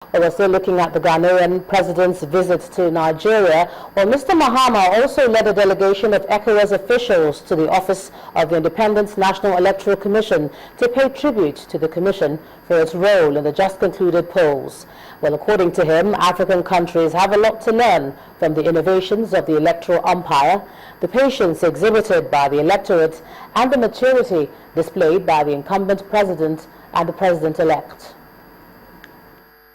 We're still looking at the Ghanaian president's visit to Nigeria. Well, Mr. Mahama also led a delegation of ECOWAS officials to the office of the Independent National Electoral Commission to pay tribute to the commission for its role in the just concluded polls. Well, according to him, African countries have a lot to learn from the innovations of the electoral umpire, the patience exhibited by the electorate, and the maturity displayed by the incumbent president and the president-elect.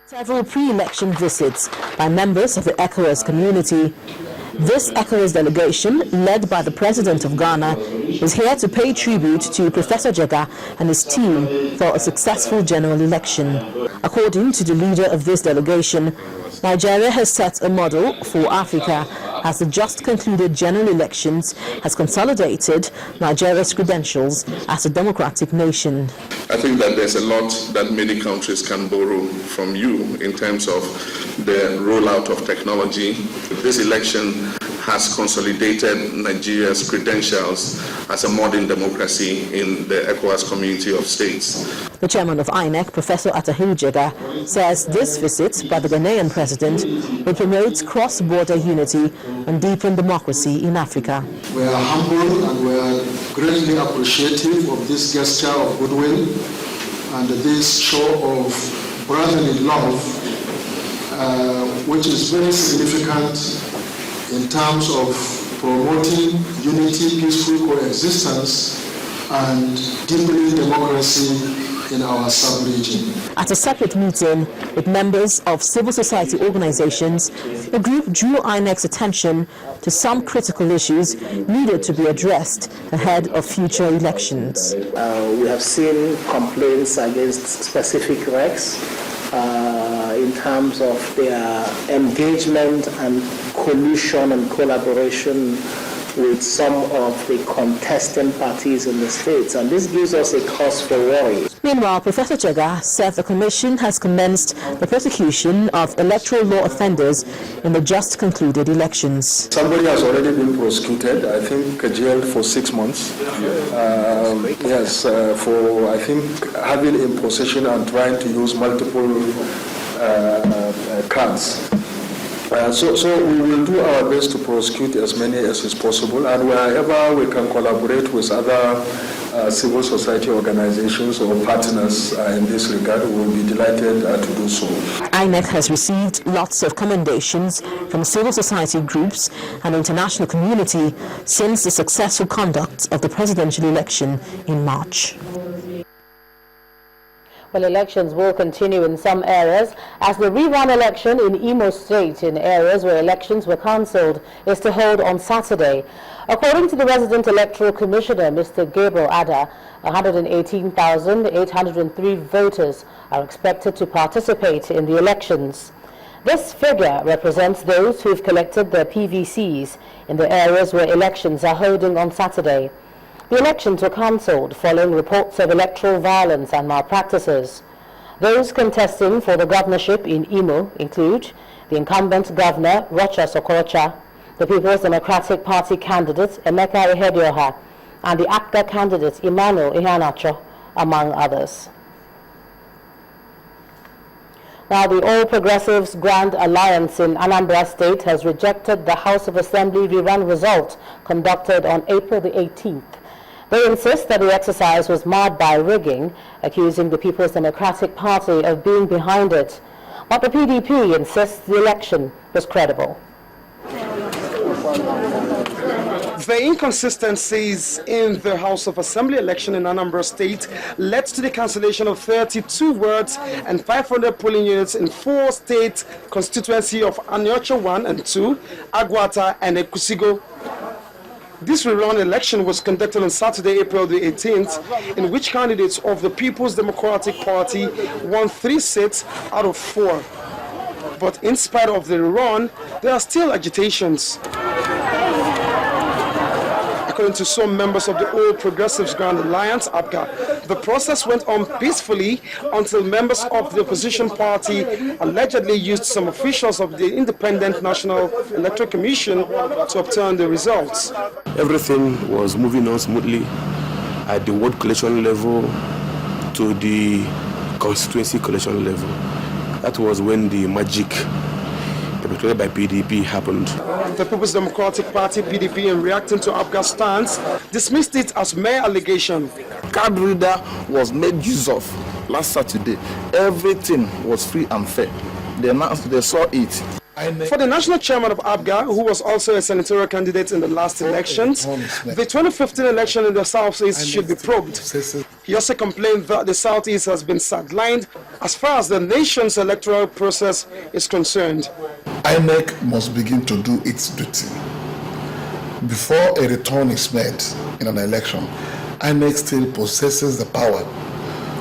Several pre-election visits by members of the ECOWAS community. This ECOWAS delegation, led by the President of Ghana, is here to pay tribute to Professor Jega and his team for a successful general election. According to the leader of this delegation, Nigeria has set a model for Africa as the just concluded general elections has consolidated Nigeria's credentials as a democratic nation. I think that there's a lot that many countries can borrow from you in terms of the rollout of technology. This election has consolidated Nigeria's credentials as a modern democracy in the ECOWAS community of states. The chairman of INEC, Professor Atahiru Jega, says this visit by the Ghanaian president will promote cross-border unity and deepen democracy in Africa. We are humble and we are greatly appreciative of this gesture of goodwill and this show of brotherly love, which is very significant in terms of promoting unity, peaceful coexistence, and deepening democracy in our sub-region. At a separate meeting with members of civil society organizations, the group drew INEC's attention to some critical issues needed to be addressed ahead of future elections. We have seen complaints against specific regs in terms of their engagement and collusion and collaboration with some of the contesting parties in the states, and this gives us a cause for worry. Meanwhile, Professor Jega said the Commission has commenced the prosecution of electoral law offenders in the just concluded elections. Somebody has already been prosecuted, I think jailed for 6 months. For I think having in possession and trying to use multiple cards. So we will do our best to prosecute as many as is possible, and wherever we can collaborate with other civil society organizations or partners in this regard, we will be delighted to do so. INEC has received lots of commendations from civil society groups and the international community since the successful conduct of the presidential election in March. Well, elections will continue in some areas as the rerun election in Imo State in areas where elections were cancelled is to hold on Saturday. According to the Resident Electoral Commissioner, Mr. Gabriel Ada, 118,803 voters are expected to participate in the elections. This figure represents those who have collected their PVCs in the areas where elections are holding on Saturday. The elections were cancelled following reports of electoral violence and malpractices. Those contesting for the governorship in Imo include the incumbent governor, Rocha Sokorocha, the People's Democratic Party candidate, Emeka Ihedioha, and the APGA candidate, Emmanuel Ihanacho, among others. Now, the All Progressives Grand Alliance in Anambra State has rejected the House of Assembly rerun result conducted on April the 18th. They insist that the exercise was marred by rigging, accusing the People's Democratic Party of being behind it. But the PDP insists the election was credible. The inconsistencies in the House of Assembly election in Anambra State led to the cancellation of 32 wards and 500 polling units in 4 state constituencies of Aniocha 1 and 2, Agwata and Ekusigo. This rerun election was conducted on Saturday, April the 18th, in which candidates of the People's Democratic Party won 3 seats out of 4. But in spite of the rerun, there are still agitations. According to some members of the All Progressives Grand Alliance, APGA, the process went on peacefully until members of the opposition party allegedly used some officials of the Independent National Electoral Commission to obtain the results. Everything was moving on smoothly at the ward collection level to the constituency collection level. That was when the magic perpetrated by PDP happened. The People's Democratic Party, PDP, in reacting to APGA's stance, dismissed it as mere allegation. Card reader was made use of last Saturday. Everything was free and fair. They announced, they saw it. For the national chairman of APGA, who was also a senatorial candidate in the last elections, the 2015 election in the Southeast should be probed. He also complained that the Southeast has been sidelined as far as the nation's electoral process is concerned. INEC must begin to do its duty. Before a return is made in an election, INEC still possesses the power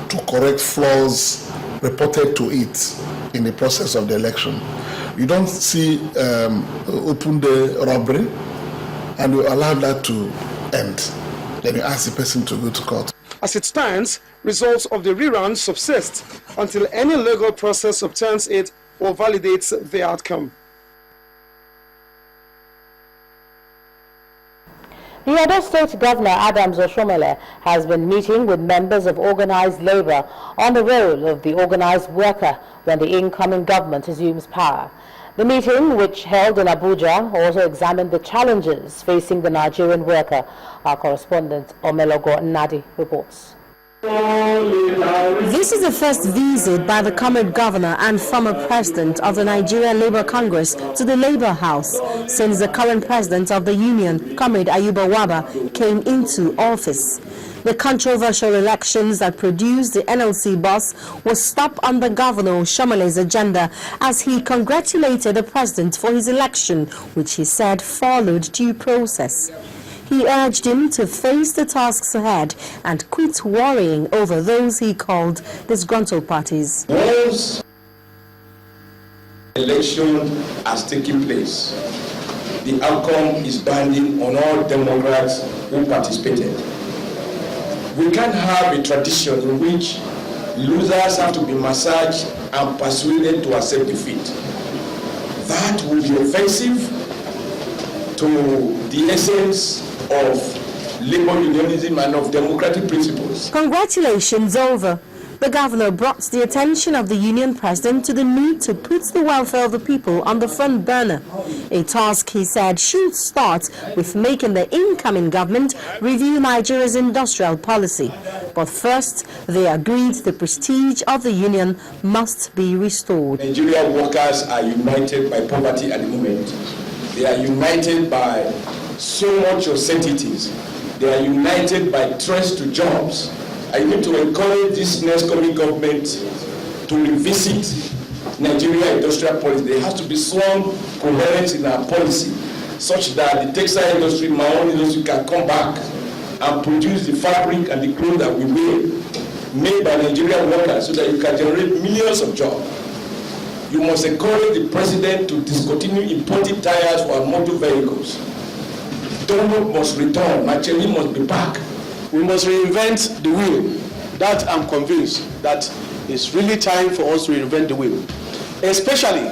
to correct flaws reported to it in the process of the election. You don't see open day robbery and you allow that to end. Then you ask the person to go to court. As it stands, results of the rerun subsist until any legal process obtains it or validates the outcome. The Edo State Governor Adams Oshimhole has been meeting with members of organized labor on the role of the organized worker when the incoming government assumes power. The meeting, which held in Abuja, also examined the challenges facing the Nigerian worker. Our correspondent Omelogo Nnadi reports. This is the first visit by the current governor and former president of the Nigerian Labour Congress to the Labour House since the current president of the union, Comrade Ayuba Waba, came into office. The controversial elections that produced the NLC boss was stopped on the Governor Oshimhole's agenda as he congratulated the president for his election, which he said followed due process. He urged him to face the tasks ahead and quit worrying over those he called disgruntled parties. Once election has taken place, the outcome is binding on all Democrats who participated. We can't have a tradition in which losers have to be massaged and persuaded to accept defeat. That would be offensive to the essence of labor unionism and of democratic principles. Congratulations over. The governor brought the attention of the union president to the need to put the welfare of the people on the front burner, a task he said should start with making the incoming government review Nigeria's industrial policy. But first, they agreed the prestige of the union must be restored. Nigerian workers are united by poverty at the moment. They are united by so much uncertainties. They are united by threats to jobs. I need to encourage this next coming government to revisit Nigeria industrial policy. There has to be some coherence in our policy such that the textile industry, my own industry, can come back and produce the fabric and the clothes that we wear made by Nigerian workers so that you can generate millions of jobs. You must encourage the president to discontinue importing tires for our motor vehicles. Donald must return. Machine must be back. We must reinvent the wheel. That I'm convinced that it's really time for us to reinvent the wheel, especially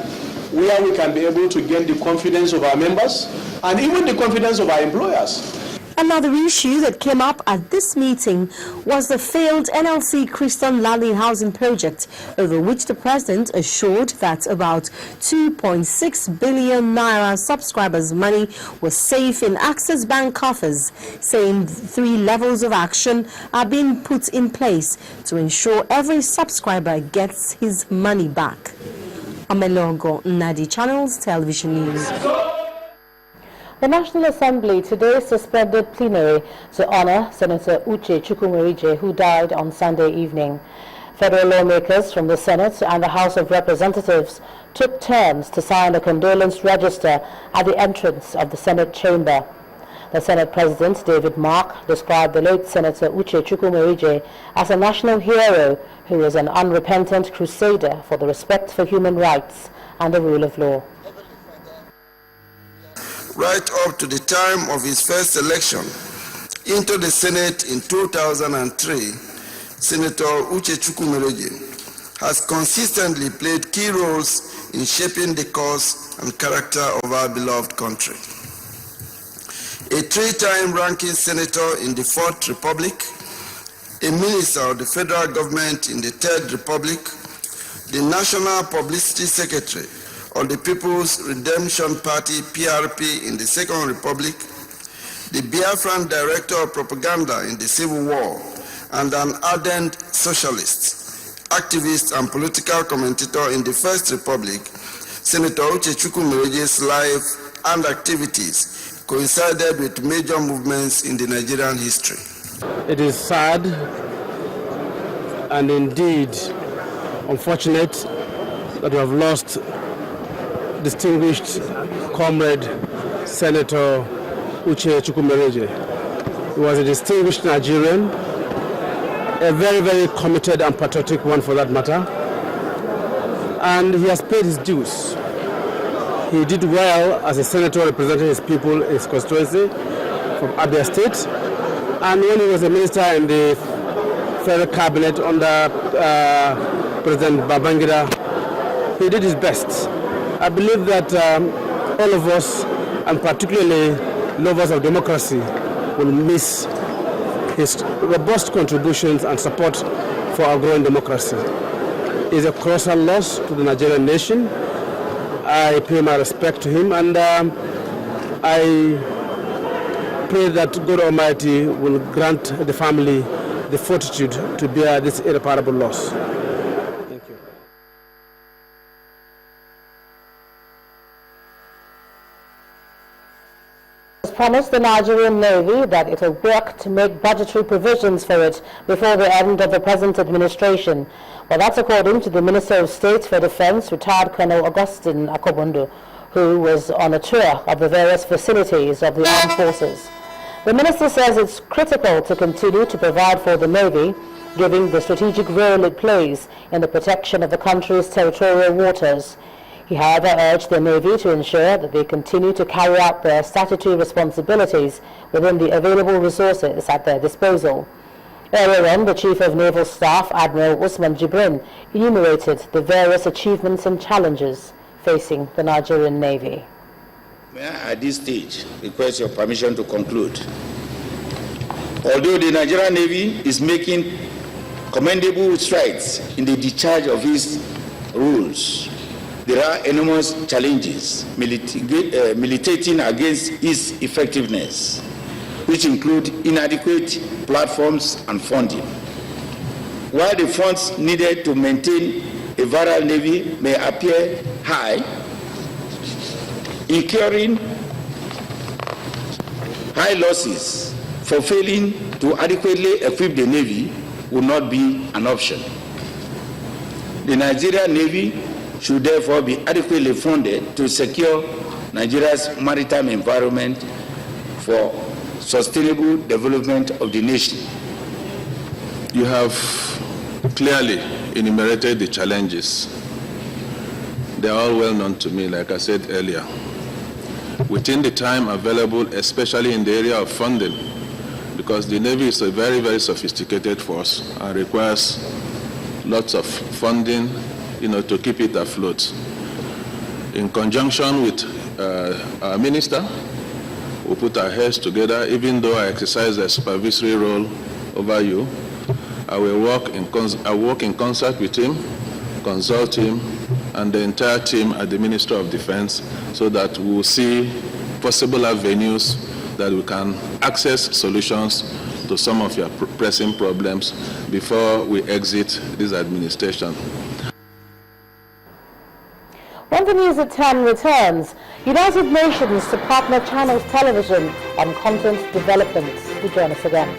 where we can be able to gain the confidence of our members and even the confidence of our employers. Another issue that came up at this meeting was the failed NLC Christian Landing Housing Project, over which the president assured that about 2.6 billion naira subscribers' money was safe in Access Bank coffers, saying 3 levels of action are being put in place to ensure every subscriber gets his money back. Omelogo Nnadi, Channels Television News. The National Assembly today suspended plenary to honor Senator Uche Chukwumerije, who died on Sunday evening. Federal lawmakers from the Senate and the House of Representatives took turns to sign a condolence register at the entrance of the Senate chamber. The Senate President, David Mark, described the late Senator Uche Chukwumerije as a national hero who was an unrepentant crusader for the respect for human rights and the rule of law. Right up to the time of his first election into the Senate in 2003, Senator Uche Chukwumerije has consistently played key roles in shaping the course and character of our beloved country. A 3-time ranking senator in the 4th Republic, a minister of the federal government in the 3rd Republic, the National Publicity Secretary of the People's Redemption Party, PRP, in the Second Republic, the Biafran Director of Propaganda in the Civil War, and an ardent socialist, activist, and political commentator in the First Republic, Senator Pt.2 Mereje's life and activities coincided with major movements in the Nigerian history. It is sad and indeed unfortunate that we have lost distinguished comrade Senator Pt.2 Mereje. He was a distinguished Nigerian, a very, very committed and patriotic one for that matter, and he has paid his dues. He did well as a senator representing his people, his constituency from Abia State, and when he was a minister in the federal cabinet under President Babangida, he did his best. I believe that all of us, and particularly lovers of democracy, will miss his robust contributions and support for our growing democracy. It is a colossal loss to the Nigerian nation. I pay my respect to him, and I pray that God Almighty will grant the family the fortitude to bear this irreparable loss. Thank you. Promised the Nigerian Navy that it will work to make budgetary provisions for it before the end of the present administration. Well, that's according to the Minister of State for Defense, retired Colonel Augustine Akobundo, who was on a tour of the various facilities of the armed forces. The minister says it's critical to continue to provide for the Navy, given the strategic role it plays in the protection of the country's territorial waters. He, however, urged the Navy to ensure that they continue to carry out their statutory responsibilities within the available resources at their disposal. Earlier on, the Chief of Naval Staff, Admiral Usman Jibrin, enumerated the various achievements and challenges facing the Nigerian Navy. May I, at this stage, request your permission to conclude? Although the Nigerian Navy is making commendable strides in the discharge of its rules, there are enormous challenges militating against its effectiveness, which include inadequate platforms and funding. While the funds needed to maintain a virile Navy may appear high, incurring high losses for failing to adequately equip the Navy would not be an option. The Nigerian Navy should therefore be adequately funded to secure Nigeria's maritime environment for sustainable development of the nation. You have clearly enumerated the challenges. They are all well known to me, like I said earlier. Within the time available, especially in the area of funding, because the Navy is a very, very sophisticated force and requires lots of funding, to keep it afloat. In conjunction with our minister, we put our heads together. Even though I exercise a supervisory role over you, I will work in concert with him, consult him, and the entire team at the Ministry of Defense, so that we will see possible avenues that we can access solutions to some of your pressing problems before we exit this administration. When the News at 10 returns, United Nations to partner Channels Television on content development. Do join us again.